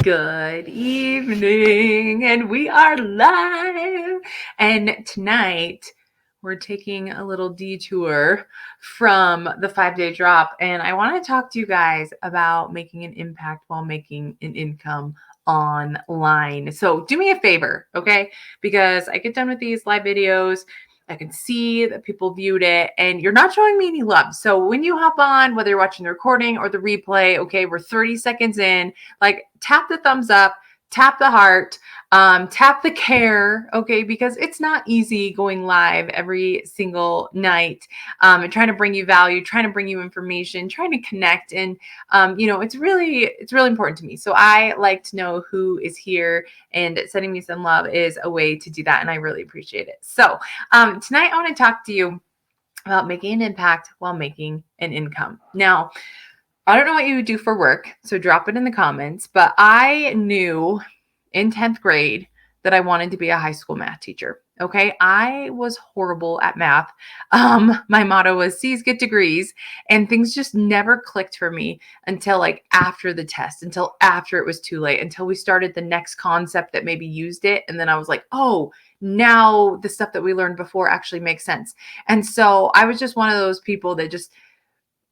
Good evening, and we are live. And tonight we're taking a little detour from the 5-day drop, and I want to talk to you guys about making an impact while making an income online. So do me a favor, okay? Because I get done with these live videos, I can see that people viewed it and you're not showing me any love. So when you hop on, whether you're watching the recording or the replay, okay, we're 30 seconds in, like tap the thumbs up, tap the heart, tap the care, okay, because it's not easy going live every single night and trying to bring you value, trying to bring you information, trying to connect. And, it's really important to me. So I like to know who is here, and sending me some love is a way to do that. And I really appreciate it. So tonight I want to talk to you about making an impact while making an income. Now, I don't know what you would do for work, so drop it in the comments, but I knew in 10th grade that I wanted to be a high school math teacher. Okay. I was horrible at math. My motto was C's get degrees, and things just never clicked for me until like after the test, until after it was too late, until we started the next concept that maybe used it. And then I was like, oh, now the stuff that we learned before actually makes sense. And so I was just one of those people that just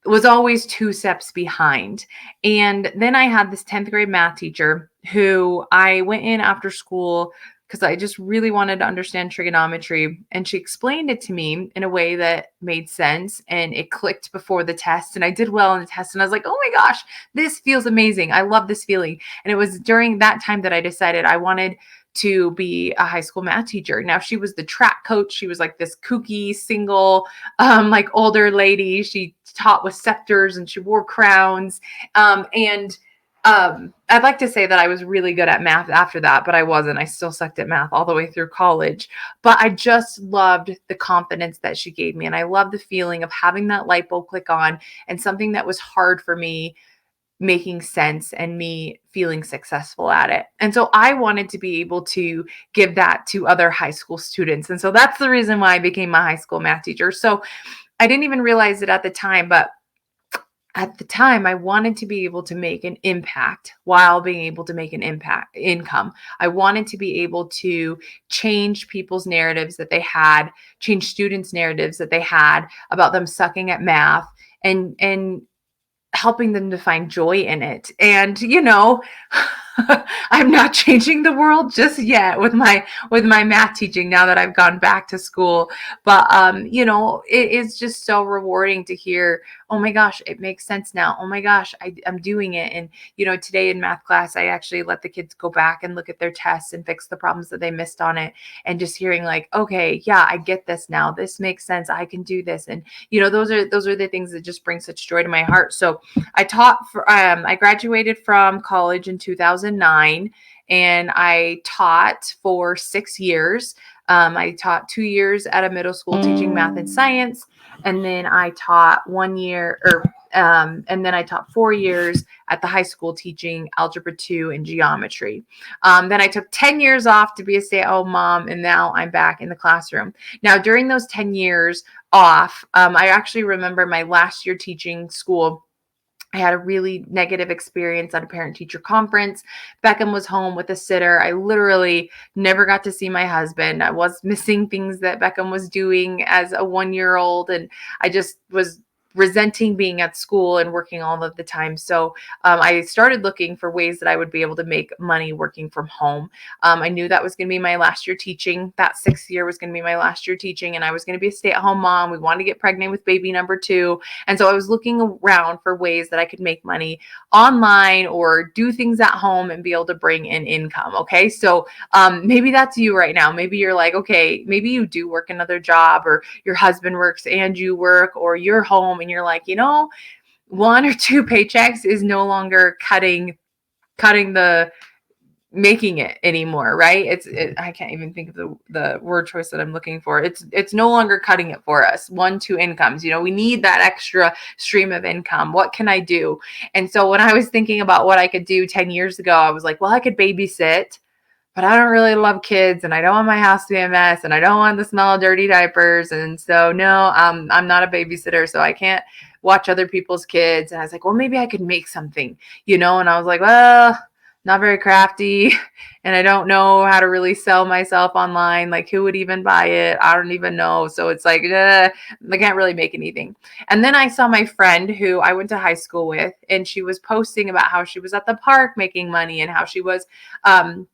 was always 2 steps behind. And then I had this 10th grade math teacher who I went in after school because I just really wanted to understand trigonometry. And she explained it to me in a way that made sense, and it clicked before the test. And I did well in the test. And I was like, oh my gosh, this feels amazing. I love this feeling. And it was during that time that I decided I wanted to be a high school math teacher. Now, she was the track coach. She was like this kooky, single, like older lady. She taught with scepters and she wore crowns. I'd like to say that I was really good at math after that, but I wasn't. I still sucked at math all the way through college. But I just loved the confidence that she gave me. And I love the feeling of having that light bulb click on and something that was hard for me making sense and me feeling successful at it. And so I wanted to be able to give that to other high school students. And so that's the reason why I became a high school math teacher. So I didn't even realize it at the time, but at the time I wanted to be able to make an impact while being able to make an impact income. I wanted to be able to change people's narratives that they had, change students' narratives that they had about them sucking at math, and helping them to find joy in it. And, I'm not changing the world just yet with my math teaching now that I've gone back to school. But it is just so rewarding to hear, oh my gosh, it makes sense now. Oh my gosh, I'm doing it. And today in math class, I actually let the kids go back and look at their tests and fix the problems that they missed on it. And just hearing like, okay, yeah, I get this now. This makes sense. I can do this. And those are the things that just bring such joy to my heart. So I graduated from college in 2009, and I taught for 6 years. I taught 2 years at a middle school teaching math and science, and then I taught 1 year, and then I taught 4 years at the high school teaching algebra 2 and geometry. Then I took 10 years off to be a stay-at-home mom, and now I'm back in the classroom. Now, during those 10 years off, I actually remember my last year teaching school. I had a really negative experience at a parent-teacher conference. Beckham was home with a sitter. I literally never got to see my husband. I was missing things that Beckham was doing as a 1-year-old, and I just was resenting being at school and working all of the time. So I started looking for ways that I would be able to make money working from home. I knew that was going to be my last year teaching. That 6th year was going to be my last year teaching, and I was going to be a stay-at-home mom. We wanted to get pregnant with baby number 2. And so I was looking around for ways that I could make money online or do things at home and be able to bring in income. Okay. So maybe that's you right now. Maybe you're like, okay, maybe you do work another job, or your husband works and you work, or you're home and you're like, 1 or 2 paychecks is no longer cutting the making it anymore, right? I can't even think of the word choice that I'm looking for. It's no longer cutting it for us. 1, 2 incomes. We need that extra stream of income. What can I do? And so when I was thinking about what I could do 10 years ago, I was like, well, I could babysit, but I don't really love kids, and I don't want my house to be a mess, and I don't want the smell of dirty diapers. And so, no, I'm not a babysitter, so I can't watch other people's kids. And I was like, well, maybe I could make something, and I was like, well, not very crafty, and I don't know how to really sell myself online. Like, who would even buy it? I don't even know. So it's like, I can't really make anything. And then I saw my friend who I went to high school with, and she was posting about how she was at the park making money and how she was, um,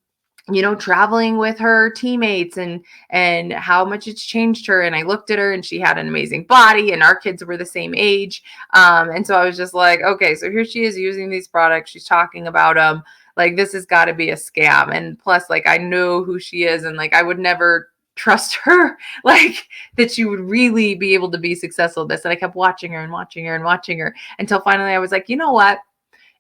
traveling with her teammates and how much it's changed her. And I looked at her and she had an amazing body and our kids were the same age. And so I was just like, okay, so here she is using these products. She's talking about them. Like, this has got to be a scam. And plus, like, I know who she is and like I would never trust her like that she would really be able to be successful at this. And I kept watching her and watching her and watching her until finally I was like, you know what?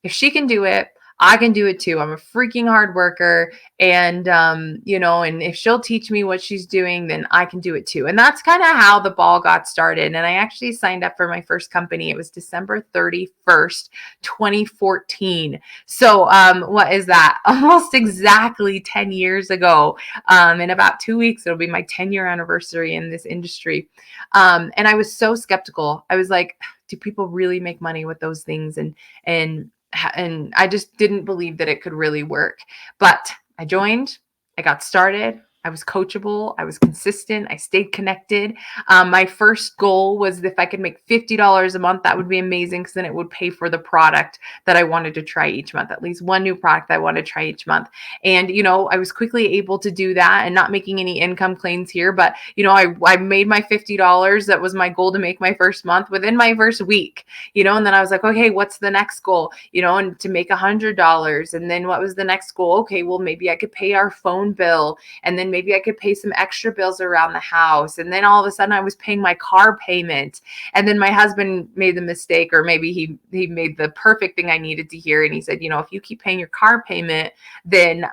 If she can do it, I can do it too. I'm a freaking hard worker. And, and if she'll teach me what she's doing, then I can do it too. And that's kind of how the ball got started. And I actually signed up for my first company. It was December 31st, 2014. So, what is that? Almost exactly 10 years ago. In about 2 weeks, it'll be my 10-year anniversary in this industry. And I was so skeptical. I was like, do people really make money with those things? And I just didn't believe that it could really work. But I joined, I got started, I was coachable, I was consistent, I stayed connected. My first goal was if I could make $50 a month, that would be amazing because then it would pay for the product that I wanted to try each month, at least one new product I wanted to try each month. And, I was quickly able to do that and not making any income claims here. But, I made my $50. That was my goal to make my first month within my first week, and then I was like, okay, what's the next goal? And to make $100. And then what was the next goal? Okay, well, maybe I could pay our phone bill. And then maybe I could pay some extra bills around the house. And then all of a sudden I was paying my car payment. And then my husband made the mistake, or maybe he made the perfect thing I needed to hear. And he said, if you keep paying your car payment, then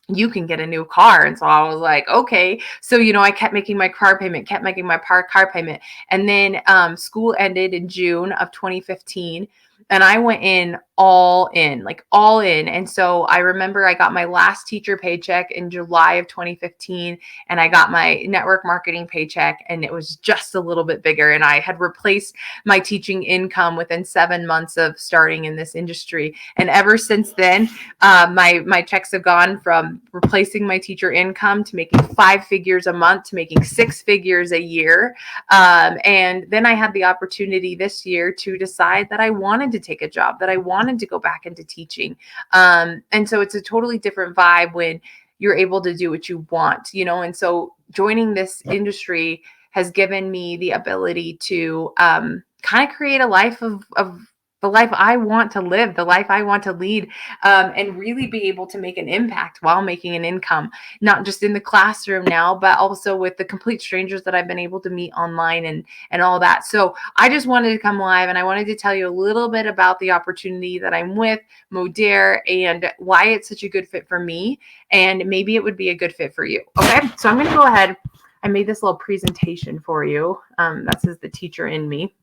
you can get a new car. And so I was like, okay. So, I kept making my car payment, kept making my car payment. And then school ended in June of 2015. And I went in all in, like all in. And so I remember I got my last teacher paycheck in July of 2015, and I got my network marketing paycheck, and it was just a little bit bigger. And I had replaced my teaching income within 7 months of starting in this industry. And ever since then, my checks have gone from replacing my teacher income to making 5 figures a month to making 6 figures a year. And then I had the opportunity this year to decide that I wanted to take a job, that I wanted to go back into teaching. And so it's a totally different vibe when you're able to do what you want, and so joining this industry has given me the ability to kind of create a life of the life I want to live, the life I want to lead, and really be able to make an impact while making an income, not just in the classroom now, but also with the complete strangers that I've been able to meet online and all that. So I just wanted to come live and I wanted to tell you a little bit about the opportunity that I'm with Modere and why it's such a good fit for me, and maybe it would be a good fit for you. Okay, so I'm going to go ahead. I made this little presentation for you. That says the teacher in me.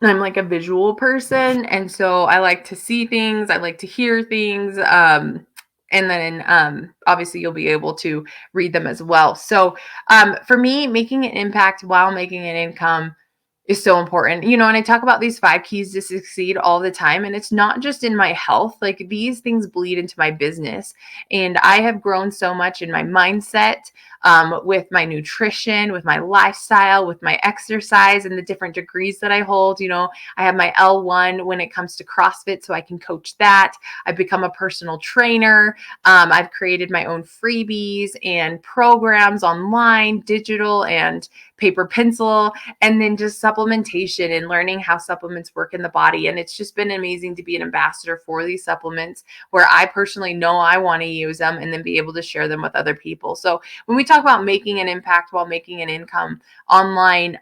I'm like a visual person, and so I like to see things, I like to hear things, and then obviously you'll be able to read them as well. So for me, making an impact while making an income is so important. And I talk about these 5 keys to succeed all the time. And it's not just in my health, like these things bleed into my business. And I have grown so much in my mindset, with my nutrition, with my lifestyle, with my exercise, and the different degrees that I hold. I have my L1 when it comes to CrossFit, so I can coach that. I've become a personal trainer. I've created my own freebies and programs online, digital and paper pencil, and then just supplementation and learning how supplements work in the body. And it's just been amazing to be an ambassador for these supplements where I personally know I want to use them and then be able to share them with other people. So when we talk about making an impact while making an income online,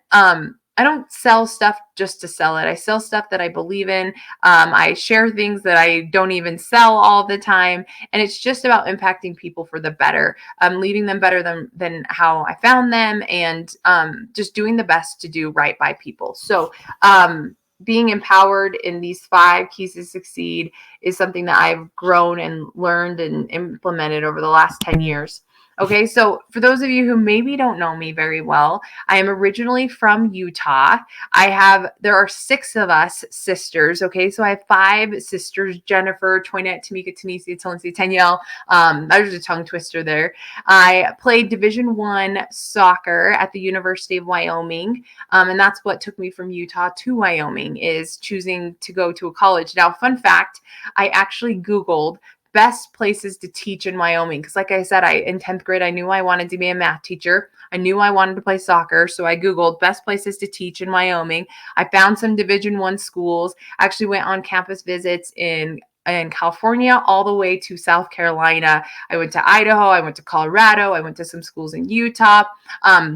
I don't sell stuff just to sell it. I sell stuff that I believe in. I share things that I don't even sell all the time. And it's just about impacting people for the better, leaving them better than how I found them, and just doing the best to do right by people. So being empowered in these 5 keys to succeed is something that I've grown and learned and implemented over the last 10 years. Okay, so for those of you who maybe don't know me very well, I am originally from Utah. There are six of us sisters. Okay, so I have five sisters: Jennifer, Toinette, Tamika, Tanisha, Talency, Tanyelle. That was a tongue twister there. I played Division I soccer at the University of Wyoming, and that's what took me from Utah to Wyoming, is choosing to go to a college. Now, fun fact, I actually Googled best places to teach in Wyoming. Because like I said, in 10th grade, I knew I wanted to be a math teacher. I knew I wanted to play soccer. So I Googled best places to teach in Wyoming. I found some Division I schools. I actually went on campus visits in California all the way to South Carolina. I went to Idaho. I went to Colorado. I went to some schools in Utah. I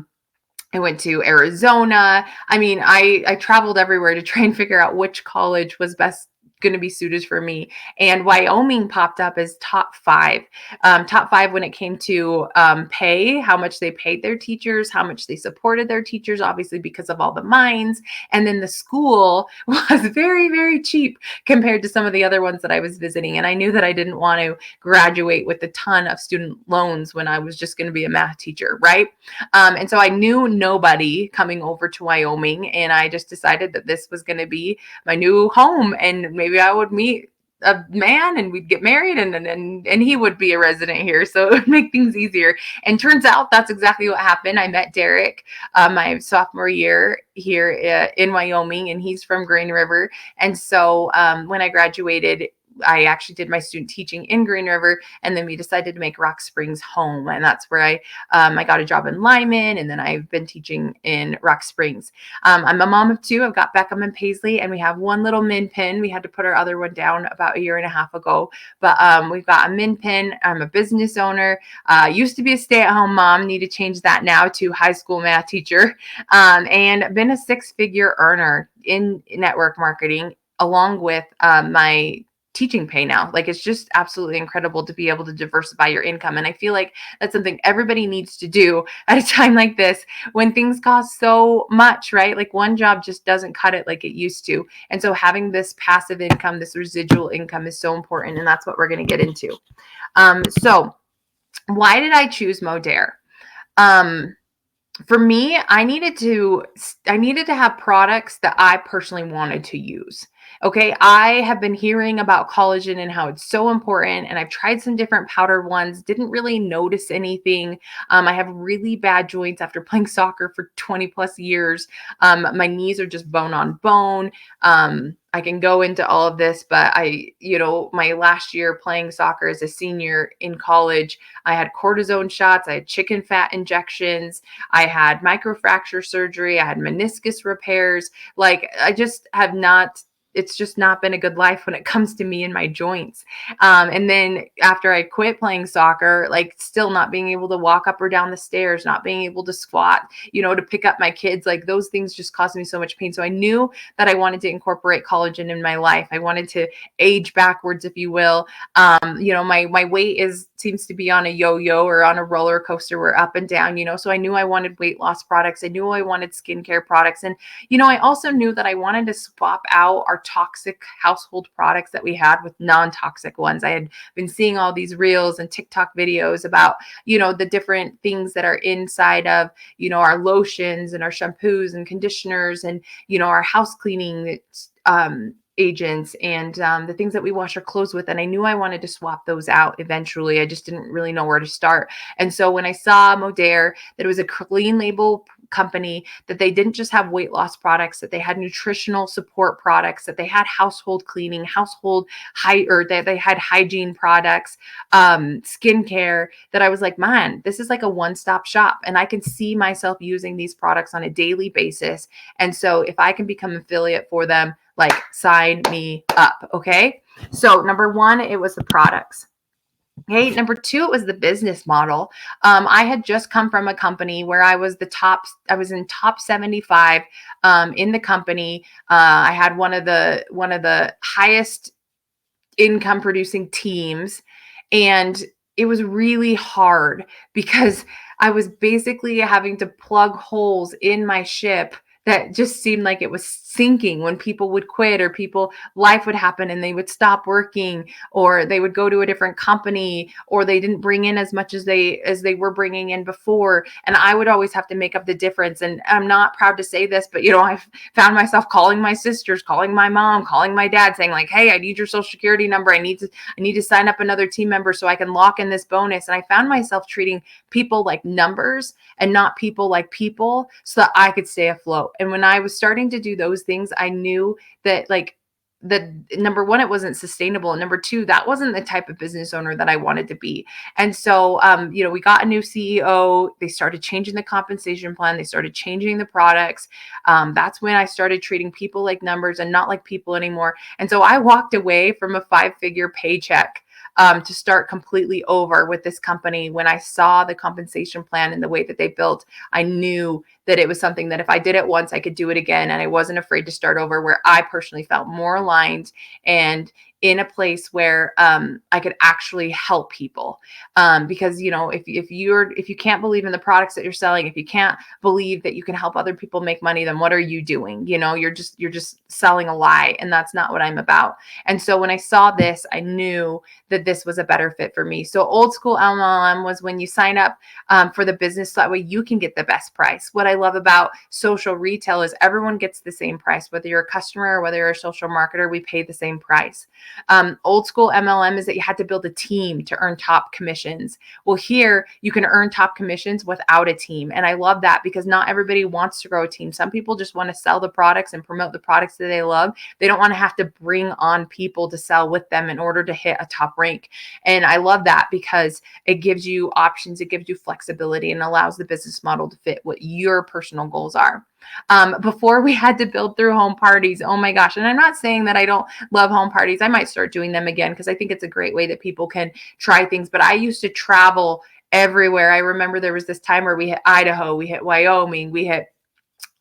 went to Arizona. I mean, I traveled everywhere to try and figure out which college was best going to be suited for me. And Wyoming popped up as top five when it came to pay, how much they paid their teachers, how much they supported their teachers, obviously because of all the mines. And then the school was very, very cheap compared to some of the other ones that I was visiting. And I knew that I didn't want to graduate with a ton of student loans when I was just going to be a math teacher, right? And so I knew nobody coming over to Wyoming, and I just decided that this was going to be my new home, and maybe I would meet a man and we'd get married, and he would be a resident here, so it would make things easier. And turns out that's exactly what happened. I met Derek my sophomore year here in Wyoming, and he's from Green River. And so when I graduated, I actually did my student teaching in Green River, and then we decided to make Rock Springs home, and that's where I got a job in Lyman, and then I've been teaching in Rock Springs. I'm a mom of two. I've got Beckham and Paisley, and we have one little min pin. We had to put our other one down about a year and a half ago, but we've got a min pin. I'm a business owner. Used to be a stay-at-home mom. Need to change that now to high school math teacher, and been a six-figure earner in network marketing, along with my teaching pay now. Like, it's just absolutely incredible to be able to diversify your income. And I feel like that's something everybody needs to do at a time like this when things cost so much, right? Like, one job just doesn't cut it like it used to. And so having this passive income, this residual income, is so important. And that's what we're going to get into. So why did I choose Modere? For me, I needed to have products that I personally wanted to use. Okay, I have been hearing about collagen and how it's so important, and I've tried some different powder ones, didn't really notice anything. I have really bad joints after playing soccer for 20 plus years. My knees are just bone on bone. I can go into all of this, but my last year playing soccer as a senior in college, I had cortisone shots, I had chicken fat injections, I had microfracture surgery, I had meniscus repairs. Like, it's just not been a good life when it comes to me and my joints. And then after I quit playing soccer, like, still not being able to walk up or down the stairs, not being able to squat, to pick up my kids, like, those things just caused me so much pain. So I knew that I wanted to incorporate collagen in my life. I wanted to age backwards, if you will. My weight seems to be on a yo-yo or on a roller coaster, where up and down, so I knew I wanted weight loss products. I knew I wanted skincare products. And, I also knew that I wanted to swap out our toxic household products that we had with non-toxic ones. I had been seeing all these reels and TikTok videos about, the different things that are inside of, our lotions and our shampoos and conditioners, and, our house cleaning agents, and the things that we wash our clothes with. And I knew I wanted to swap those out eventually. I just didn't really know where to start. And so when I saw Modere, that it was a clean label company, that they didn't just have weight loss products, that they had nutritional support products, that they had household cleaning, that they had hygiene products, skincare, that I was like, man, this is like a one-stop shop, and I can see myself using these products on a daily basis. And so if I can become an affiliate for them, like, sign me up. Okay. So number one, it was the products. Okay. Number two, it was the business model. I had just come from a company where I was in top 75 in the company. I had one of the highest income producing teams, and it was really hard because I was basically having to plug holes in my ship that just seemed like it was sinking when people would quit, or people life would happen and they would stop working, or they would go to a different company, or they didn't bring in as much as they were bringing in before, and I would always have to make up the difference. And I'm not proud to say this, but I've found myself calling my sisters, calling my mom, calling my dad, saying like, hey, I need your social security number, I need to sign up another team member so I can lock in this bonus. And I found myself treating people like numbers and not people like people, so that I could stay afloat. And when I was starting to do those things, I knew that, like, the number one, it wasn't sustainable. And number two, that wasn't the type of business owner that I wanted to be. And so, we got a new CEO. They started changing the compensation plan. They started changing the products. That's when I started treating people like numbers and not like people anymore. And so I walked away from a 5-figure paycheck to start completely over with this company. When I saw the compensation plan and the way that they built, I knew that it was something that if I did it once, I could do it again. And I wasn't afraid to start over, where I personally felt more aligned and in a place where I could actually help people. Because if you can't believe in the products that you're selling, if you can't believe that you can help other people make money, then what are you doing? You're just selling a lie, and that's not what I'm about. And so when I saw this, I knew that this was a better fit for me. So old school MLM was when you sign up for the business, so that way you can get the best price. What I love about social retail is everyone gets the same price, whether you're a customer or whether you're a social marketer, we pay the same price. Old school MLM is that you had to build a team to earn top commissions. Well, here you can earn top commissions without a team. And I love that, because not everybody wants to grow a team. Some people just want to sell the products and promote the products that they love. They don't want to have to bring on people to sell with them in order to hit a top rank. And I love that, because it gives you options, it gives you flexibility, and allows the business model to fit what your personal goals are. Before, we had to build through home parties. Oh my gosh. And I'm not saying that I don't love home parties. I might start doing them again, because I think it's a great way that people can try things. But I used to travel everywhere. I remember there was this time where we hit Idaho, we hit Wyoming, we hit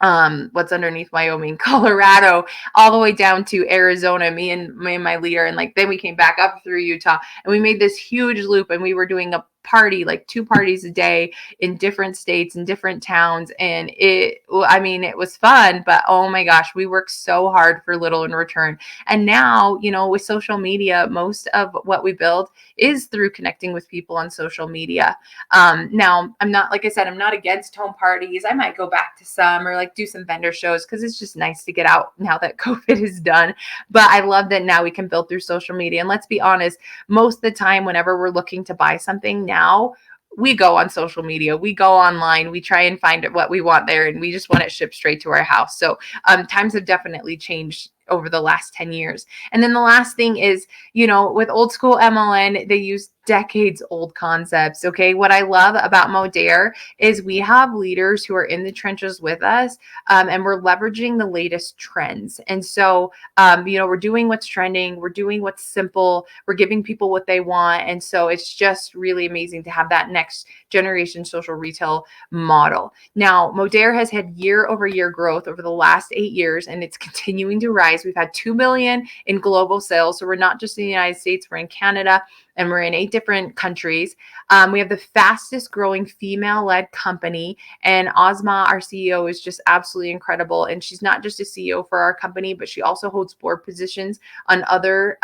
what's underneath Wyoming, Colorado, all the way down to Arizona, me and my leader. And like, then we came back up through Utah, and we made this huge loop, and we were doing a party, like 2 parties a day in different states and different towns. And it was fun, but oh my gosh, we worked so hard for little in return. And now, with social media, most of what we build is through connecting with people on social media. Now, I'm not, like I said, I'm not against home parties. I might go back to some, or like do some vendor shows, because it's just nice to get out now that COVID is done. But I love that now we can build through social media. And let's be honest, most of the time, whenever we're looking to buy something now, we go on social media, we go online, we try and find what we want there, and we just want it shipped straight to our house. So times have definitely changed over the last 10 years. And then the last thing is, with old school MLM, they use decades old concepts. Okay. What I love about Modere is we have leaders who are in the trenches with us, and we're leveraging the latest trends. And so, we're doing what's trending, we're doing what's simple, we're giving people what they want. And so it's just really amazing to have that next generation social retail model. Now, Modere has had year-over-year growth over the last 8 years, and it's continuing to rise. We've had 2 billion in global sales. So we're not just in the United States, we're in Canada, and we're in 8 different countries. We have the fastest growing female-led company, and Ozma, our CEO, is just absolutely incredible. And she's not just a CEO for our company, but she also holds board positions on other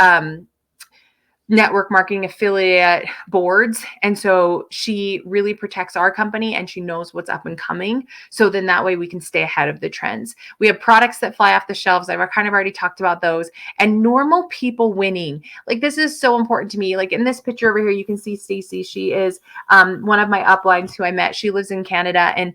network marketing affiliate boards. And so she really protects our company, and she knows what's up and coming. So then that way we can stay ahead of the trends. We have products that fly off the shelves. I've kind of already talked about those, and normal people winning. Like, this is so important to me. Like in this picture over here, you can see Stacy. She is one of my uplines who I met. She lives in Canada, and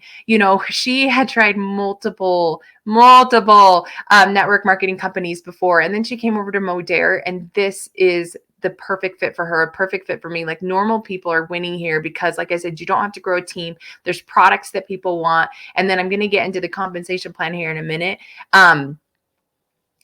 she had tried multiple network marketing companies before. And then she came over to Modere, and this is the perfect fit for her, a perfect fit for me. Like, normal people are winning here because, like I said, you don't have to grow a team. There's products that people want. And then I'm going to get into the compensation plan here in a minute.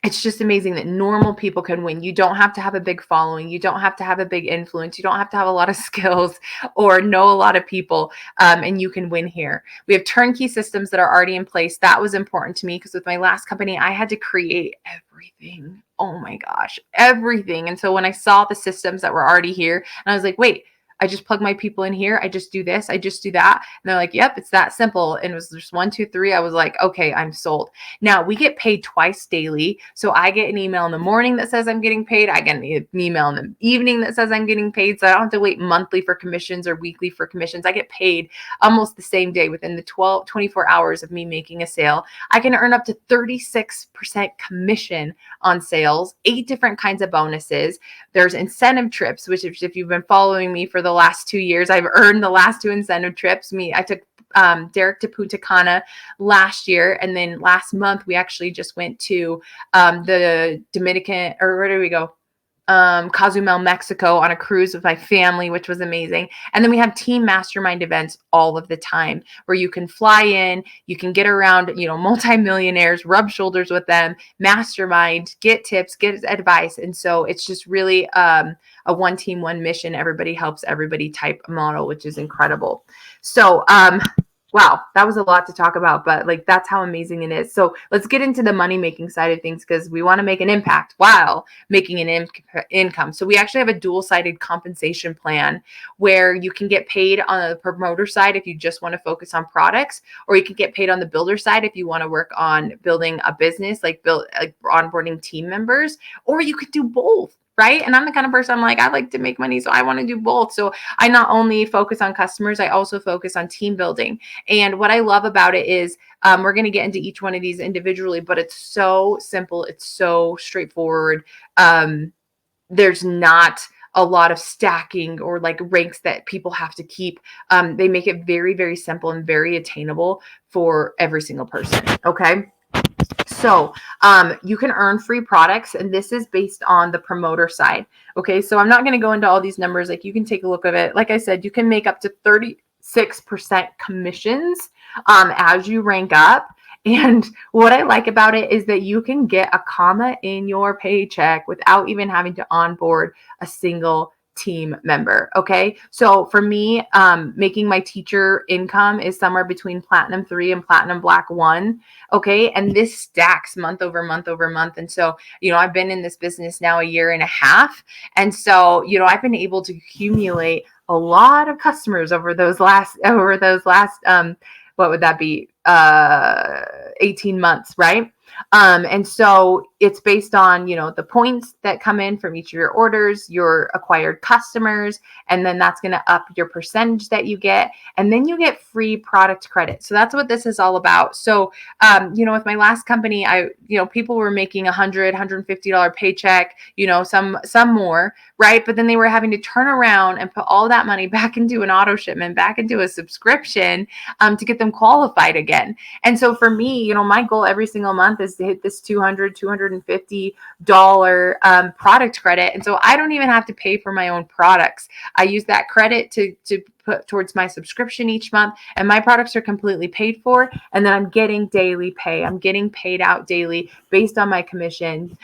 It's just amazing that normal people can win. You don't have to have a big following. You don't have to have a big influence. You don't have to have a lot of skills or know a lot of people, and you can win here. We have turnkey systems that are already in place. That was important to me because with my last company, I had to create everything. Oh my gosh, everything. And so when I saw the systems that were already here, and I was like, wait, I just plug my people in here. I just do this. I just do that. And they're like, yep, it's that simple. And it was just 1, 2, 3. I was like, okay, I'm sold. Now we get paid twice daily. So I get an email in the morning that says I'm getting paid. I get an email in the evening that says I'm getting paid. So I don't have to wait monthly for commissions or weekly for commissions. I get paid almost the same day within the 24 hours of me making a sale. I can earn up to 36% commission on sales, 8 different kinds of bonuses. There's incentive trips, which if you've been following me for the last 2 years, I've earned the last 2 incentive trips. I took Derek to Punta Cana last year. And then last month, we actually just went to the Dominican, or where did we go? Cozumel, Mexico on a cruise with my family, which was amazing. And then we have team mastermind events all of the time where you can fly in, you can get around, multimillionaires, rub shoulders with them, mastermind, get tips, get advice. And so it's just really a one team, one mission, everybody helps everybody type model, which is incredible. So, wow, that was a lot to talk about, but that's how amazing it is. So let's get into the money making side of things because we want to make an impact while making an income. So we actually have a dual-sided compensation plan where you can get paid on the promoter side if you just want to focus on products, or you can get paid on the builder side if you want to work on building a business, like onboarding team members, or you could do both. Right. And I'm the kind of person I like to make money. So I want to do both. So I not only focus on customers, I also focus on team building. And what I love about it is we're going to get into each one of these individually, but it's so simple. It's so straightforward. There's not a lot of stacking or ranks that people have to keep. They make it very, very simple and very attainable for every single person. Okay. So you can earn free products, and this is based on the promoter side. Okay, so I'm not going to go into all these numbers. You can take a look at it. Like I said, you can make up to 36% commissions as you rank up. And what I like about it is that you can get a comma in your paycheck without even having to onboard a single team member. Okay. So for me, making my teacher income is somewhere between Platinum 3 and Platinum Black 1. Okay. And this stacks month over month over month. And so, I've been in this business now 1.5 years. And so, I've been able to accumulate a lot of customers over those last, what would that be? 18 months, right? And so it's based on, the points that come in from each of your orders, your acquired customers, and then that's going to up your percentage that you get. And then you get free product credit. So that's what this is all about. So, with my last company, people were making $100, $150 paycheck, some more, right? But then they were having to turn around and put all that money back into an auto shipment, back into a subscription, to get them qualified again. And so for me, my goal every single month is to hit this $200, $250 product credit. And so I don't even have to pay for my own products. I use that credit to put towards my subscription each month, and my products are completely paid for. And then I'm getting daily pay. I'm getting paid out daily based on my commission.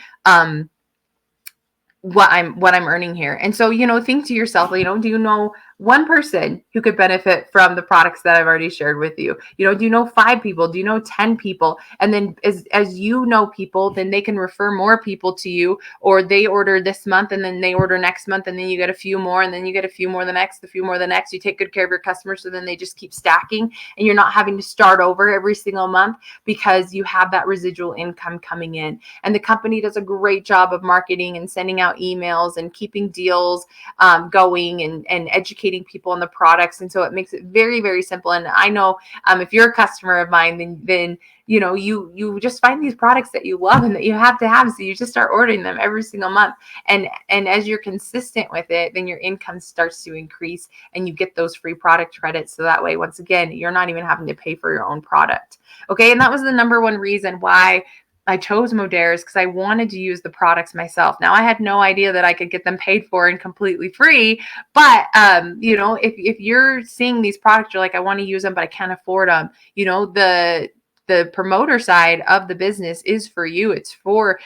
What I'm earning here. And so, think to yourself, do you know one person who could benefit from the products that I've already shared with you? Do you know 5 people? Do you know 10 people? And then as you know people, then they can refer more people to you, or they order this month and then they order next month, and then you get a few more, and then you get a few more the next, a few more the next. You take good care of your customers, so then they just keep stacking, and you're not having to start over every single month because you have that residual income coming in. And the company does a great job of marketing and sending out emails and keeping deals going and educating people on the products. And so it makes it very, very simple. And I know if you're a customer of mine, then you just find these products that you love and that you have to have. So you just start ordering them every single month. And as you're consistent with it, then your income starts to increase and you get those free product credits. So that way, once again, you're not even having to pay for your own product. Okay. And that was the number one reason why I chose Modairs, because I wanted to use the products myself. Now, I had no idea that I could get them paid for and completely free. But, if you're seeing these products, you're like, I want to use them, but I can't afford them. The promoter side of the business is for you. It's for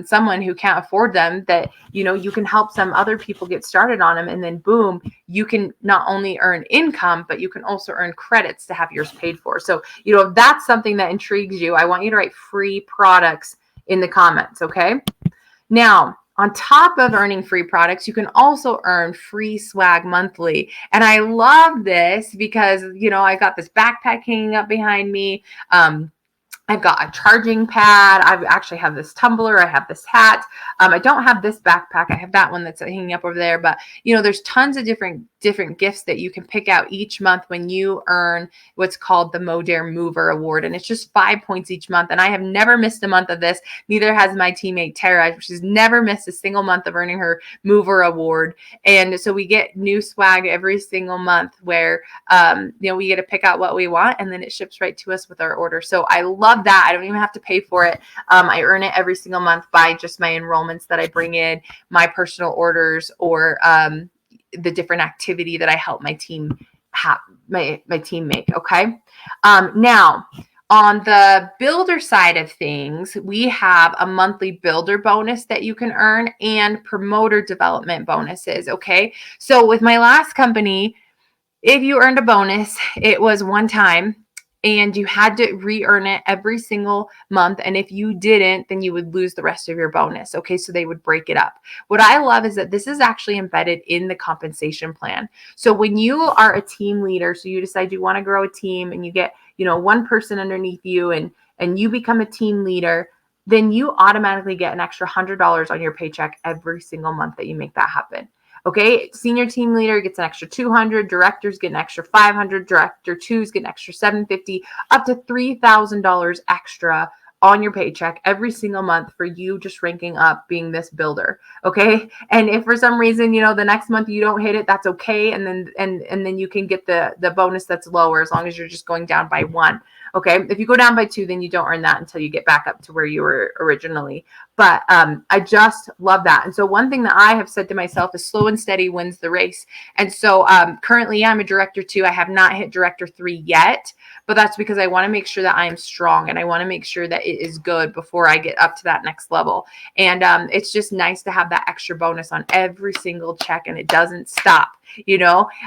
someone who can't afford them, that, you can help some other people get started on them. And then boom, you can not only earn income, but you can also earn credits to have yours paid for. So, if that's something that intrigues you, I want you to write free products in the comments. Okay. Now, On top of earning free products, you can also earn free swag monthly. And I love this because, I got this backpack hanging up behind me. I've got a charging pad. I actually have this tumbler. I have this hat. I don't have this backpack. I have that one that's hanging up over there. But there's tons of different gifts that you can pick out each month when you earn what's called the Modere Mover Award, and it's just 5 points each month. And I have never missed a month of this. Neither has my teammate Tara. She's never missed a single month of earning her Mover Award. And so we get new swag every single month where we get to pick out what we want, and then it ships right to us with our order. So I love that. I don't even have to pay for it. I earn it every single month by just my enrollments that I bring in, my personal orders, or the different activity that I help my team my team make. Okay. Now, on the builder side of things, we have a monthly builder bonus that you can earn and promoter development bonuses. Okay. So with my last company, if you earned a bonus, it was one time and you had to re-earn it every single month. And if you didn't, then you would lose the rest of your bonus. Okay, so they would break it up. What I love is that this is actually embedded in the compensation plan. So when you are a team leader, so you decide you want to grow a team and you get, one person underneath you and you become a team leader, then you automatically get an extra $100 on your paycheck every single month that you make that happen. Okay, senior team leader gets an extra 200, directors get an extra 500, director twos get an extra 750, up to $3,000 extra on your paycheck every single month for you just ranking up being this builder. Okay, and if for some reason the next month you don't hit it, that's okay, and then you can get the bonus that's lower as long as you're just going down by one. Okay, if you go down by two, then you don't earn that until you get back up to where you were originally. But I just love that. And so one thing that I have said to myself is slow and steady wins the race. And so currently I'm a director 2. I have not hit director 3 yet, but that's because I want to make sure that I am strong and I want to make sure that it is good before I get up to that next level. And it's just nice to have that extra bonus on every single check, and it doesn't stop.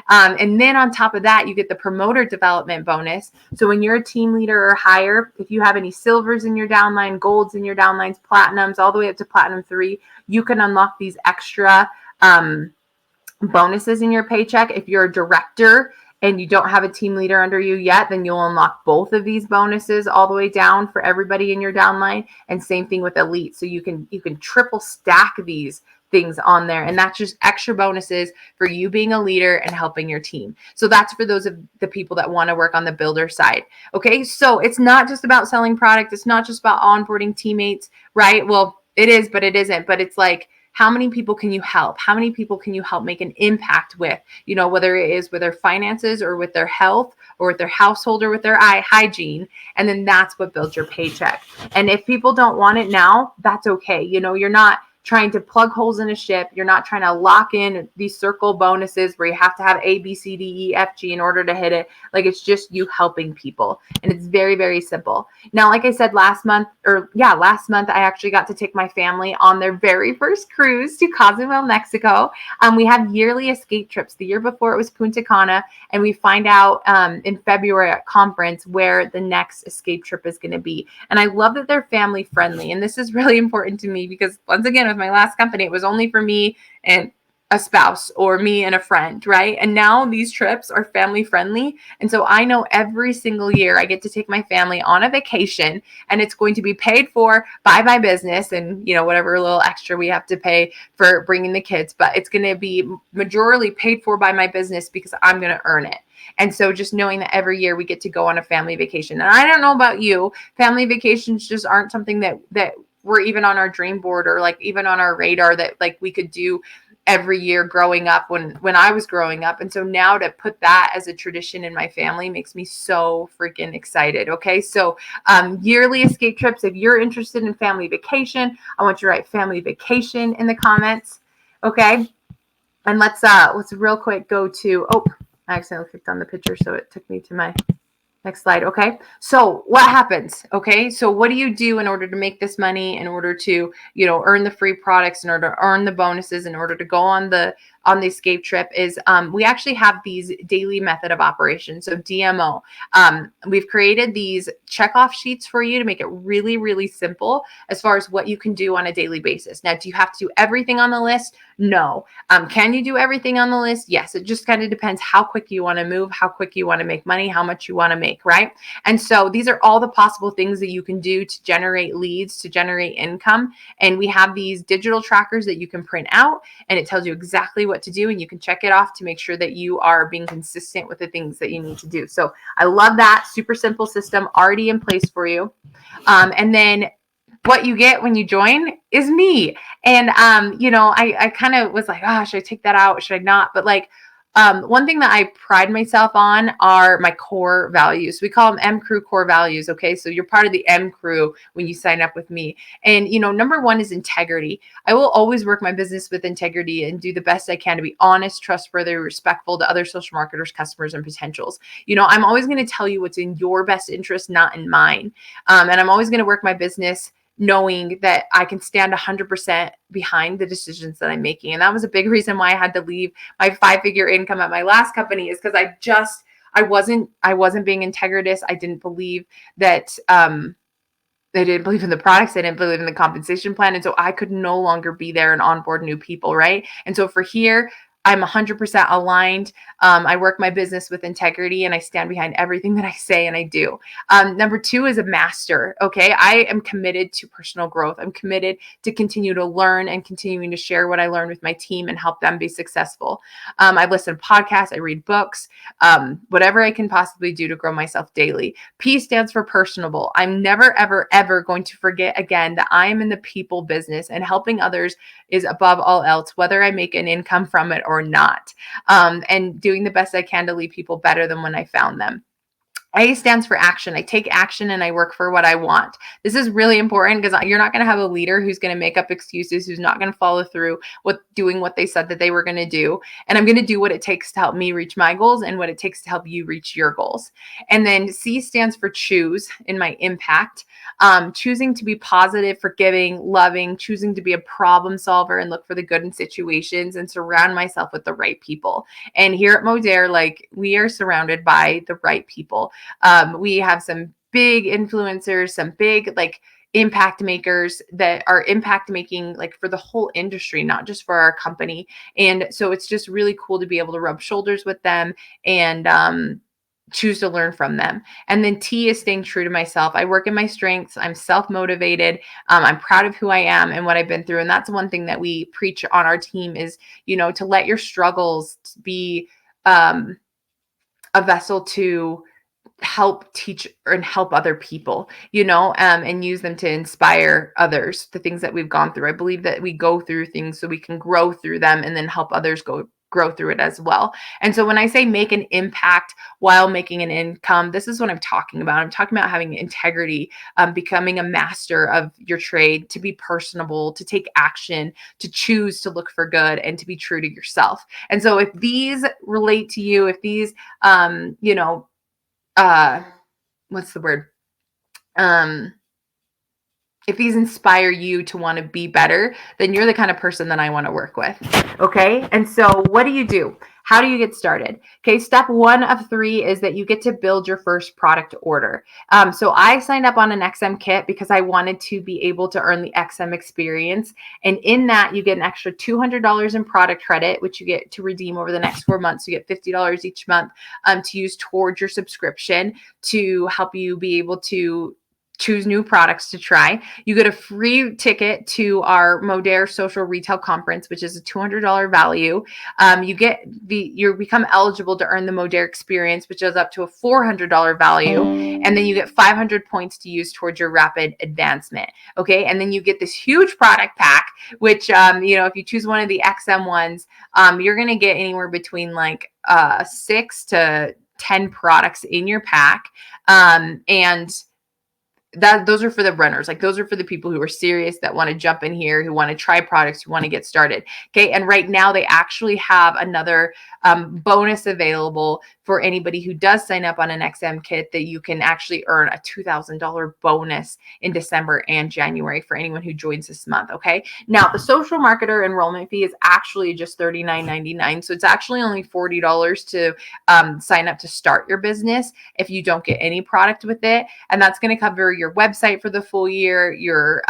And then on top of that, you get the promoter development bonus. So when you're a team leader or higher, if you have any silvers in your downline, golds in your downlines, platinums, all the way up to platinum 3, you can unlock these extra bonuses in your paycheck. If you're a director and you don't have a team leader under you yet, then you'll unlock both of these bonuses all the way down for everybody in your downline. And same thing with elite. So you can triple stack these things on there, and that's just extra bonuses for you being a leader and helping your team. So that's for those of the people that want to work on the builder side. Okay, so it's not just about selling product, it's not just about onboarding teammates, right? Well, it is, but it isn't. But it's like, how many people can you help? How many people can you help make an impact with, whether it is with their finances or with their health or with their household or with their hygiene. And then that's what builds your paycheck. And if people don't want it now, that's okay. You're not trying to plug holes in a ship. You're not trying to lock in these circle bonuses where you have to have A, B, C, D, E, F, G in order to hit it. Like, it's just you helping people. And it's very, very simple. Now, like I said, last month, I actually got to take my family on their very first cruise to Cozumel, Mexico. We have yearly escape trips. The year before it was Punta Cana, and we find out in February at conference where the next escape trip is going to be. And I love that they're family friendly. And this is really important to me because, once again, with my last company, it was only for me and a spouse or me and a friend, right? And now these trips are family friendly. And so I know every single year I get to take my family on a vacation, and it's going to be paid for by my business and, whatever little extra we have to pay for bringing the kids, but it's going to be majorly paid for by my business because I'm going to earn it. And so just knowing that every year we get to go on a family vacation. And I don't know about you, family vacations just aren't something that we're even on our dream board or like even on our radar that like we could do every year growing up when I was growing up. And so now to put that as a tradition in my family makes me so freaking excited. Okay. So yearly escape trips, if you're interested in family vacation, I want you to write family vacation in the comments. Okay. And let's real quick go to, I accidentally clicked on the picture, so it took me to my next slide. Okay. So what happens? Okay. So what do you do in order to make this money, in order to, earn the free products, in order to earn the bonuses, in order to go on the on the escape trip is we actually have these daily method of operation. So DMO. We've created these checkoff sheets for you to make it really, really simple as far as what you can do on a daily basis. Now, do you have to do everything on the list? No. Can you do everything on the list? Yes. It just kind of depends how quick you want to move, how quick you want to make money, how much you want to make, right? And so these are all the possible things that you can do to generate leads, to generate income. And we have these digital trackers that you can print out, and it tells you exactly what to do, and you can check it off to make sure that you are being consistent with the things that you need to do. So I love that. Super simple system already in place for you. And then what you get when you join is me. And, I kind of was like, oh, should I take that out? Should I not? But like, one thing that I pride myself on are my core values. We call them M Crew core values. Okay. So you're part of the M Crew when you sign up with me. And, number one is integrity. I will always work my business with integrity and do the best I can to be honest, trustworthy, respectful to other social marketers, customers, and potentials. I'm always going to tell you what's in your best interest, not in mine. And I'm always going to work my business knowing that I can stand 100% behind the decisions that I'm making. And that was a big reason why I had to leave my 5-figure income at my last company, is because I wasn't being integritous. I didn't believe that, I didn't believe in the products. I didn't believe in the compensation plan. And so I could no longer be there and onboard new people. Right. And so for here, I'm 100% aligned. I work my business with integrity, and I stand behind everything that I say and I do. Number two is a master. Okay. I am committed to personal growth. I'm committed to continue to learn and continuing to share what I learn with my team and help them be successful. I listen to podcasts. I read books, whatever I can possibly do to grow myself daily. P stands for personable. I'm never, ever, ever going to forget again that I am in the people business, and helping others is above all else, whether I make an income from it or not. And doing the best I can to leave people better than when I found them. A stands for action. I take action and I work for what I want. This is really important because you're not going to have a leader who's going to make up excuses, who's not going to follow through with doing what they said that they were going to do. And I'm going to do what it takes to help me reach my goals and what it takes to help you reach your goals. And then C stands for choose in my impact. Choosing to be positive, forgiving, loving, choosing to be a problem solver and look for the good in situations and surround myself with the right people. And here at Modere, like, we are surrounded by the right people. We have some big influencers, some big like impact makers that are impact making like for the whole industry, not just for our company. And so it's just really cool to be able to rub shoulders with them and choose to learn from them. And then T is staying true to myself. I work in my strengths. I'm self-motivated. I'm proud of who I am and what I've been through. And that's one thing that we preach on our team is, to let your struggles be a vessel to help teach and help other people, and use them to inspire others, the things that we've gone through. I believe that we go through things so we can grow through them and then help others grow through it as well. And so when I say make an impact while making an income, this is what I'm talking about. I'm talking about having integrity, becoming a master of your trade, to be personable, to take action, to choose to look for good, and to be true to yourself. And so if these relate to you, if these, what's the word? If these inspire you to want to be better, then you're the kind of person that I want to work with. Okay. And so what do you do? How do you get started? Okay. Step 1 of 3 is that you get to build your first product order. So I signed up on an XM kit because I wanted to be able to earn the XM experience. And in that, you get an extra $200 in product credit, which you get to redeem over the next 4 months. You get $50 each month to use towards your subscription to help you be able to choose new products to try. You get a free ticket to our Modere Social Retail Conference, which is a $200 value. You become eligible to earn the Modere experience, which is up to a $400 value. And then you get 500 points to use towards your rapid advancement. Okay. And then you get this huge product pack, which, if you choose one of the XM ones, you're going to get anywhere between like 6 to 10 products in your pack. And those are for the runners. Like those are for the people who are serious, that want to jump in here, who want to try products, who want to get started. Okay. And right now they actually have another bonus available for anybody who does sign up on an XM kit, that you can actually earn a $2,000 bonus in December and January for anyone who joins this month. Okay. Now the social marketer enrollment fee is actually just $39.99. So it's actually only $40 to sign up to start your business if you don't get any product with it. And that's going to cover your website for the full year, your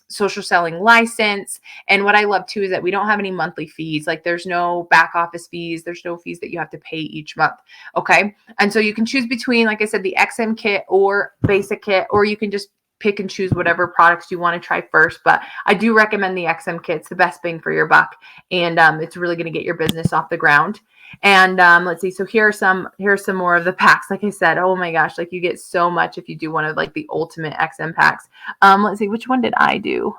social selling license. And what I love too is that we don't have any monthly fees. Like there's no back office fees. There's no fees that you have to pay each month. Okay. And so you can choose between, like I said, the XM kit or basic kit, or you can just pick and choose whatever products you want to try first. But I do recommend the XM kit. It's the best bang for your buck. And it's really going to get your business off the ground. And let's see. So here's some more of the packs. Like I said, oh my gosh, like you get so much if you do one of like the ultimate XM packs. Let's see, which one did I do?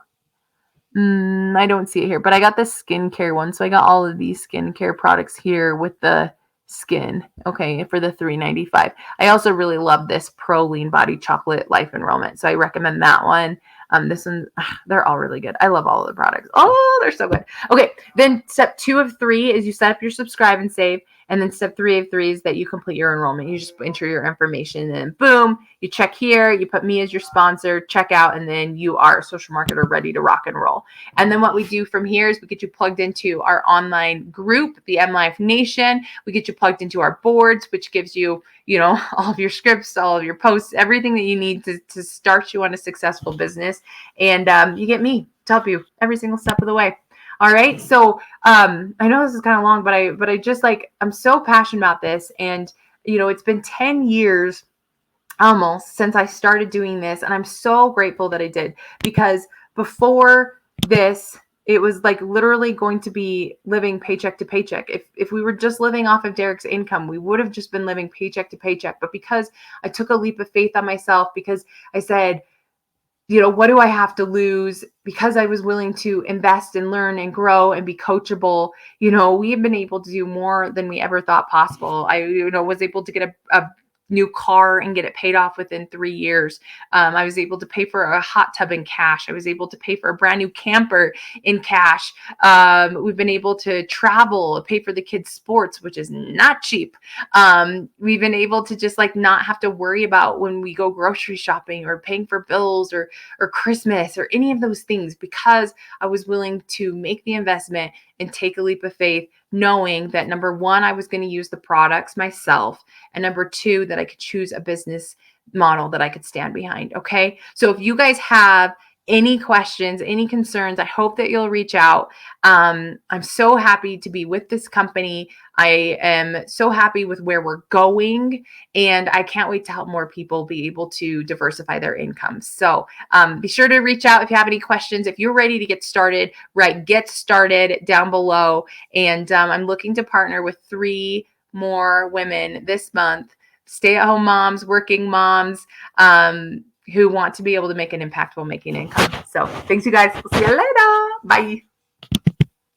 I don't see it here, but I got the skincare one. So I got all of these skincare products here with the skin. Okay, for the $3.95. I also really love this Pro Lean Body Chocolate Life Enrollment. So I recommend that one. This one, they're all really good. I love all of the products. Oh, they're so good. Okay, then step 2 of 3 is you set up your subscribe and save. And then step 3 of 3 is that you complete your enrollment. You just enter your information and boom, you check here, you put me as your sponsor, check out, and then you are a social marketer ready to rock and roll. And then what we do from here is we get you plugged into our online group, the MLive Nation. We get you plugged into our boards, which gives you, all of your scripts, all of your posts, everything that you need to start you on a successful business. And you get me to help you every single step of the way. All right. So I know this is kind of long, but I just I'm so passionate about this. And, it's been 10 years almost since I started doing this. And I'm so grateful that I did, because before this, it was like literally going to be living paycheck to paycheck. If we were just living off of Derek's income, we would have just been living paycheck to paycheck. But because I took a leap of faith on myself, because I said, what do I have to lose? Because I was willing to invest and learn and grow and be coachable, we've been able to do more than we ever thought possible. I, was able to get a new car and get it paid off within 3 years. I was able to pay for a hot tub in cash. I was able to pay for a brand new camper in cash. We've been able to travel, pay for the kids' sports, which is not cheap. We've been able to just not have to worry about when we go grocery shopping or paying for bills or Christmas or any of those things, because I was willing to make the investment and take a leap of faith, knowing that number 1, I was going to use the products myself, and number 2, that I could choose a business model that I could stand behind. Okay. So if you guys have any questions, any concerns, I hope that you'll reach out. I'm so happy to be with this company. I am so happy with where we're going, and I can't wait to help more people be able to diversify their income. So be sure to reach out if you have any questions. If you're ready to get started, get started down below. And I'm looking to partner with 3 more women this month, stay-at-home moms, working moms, who want to be able to make an impact while making income. So thanks, you guys. We'll see you later. Bye.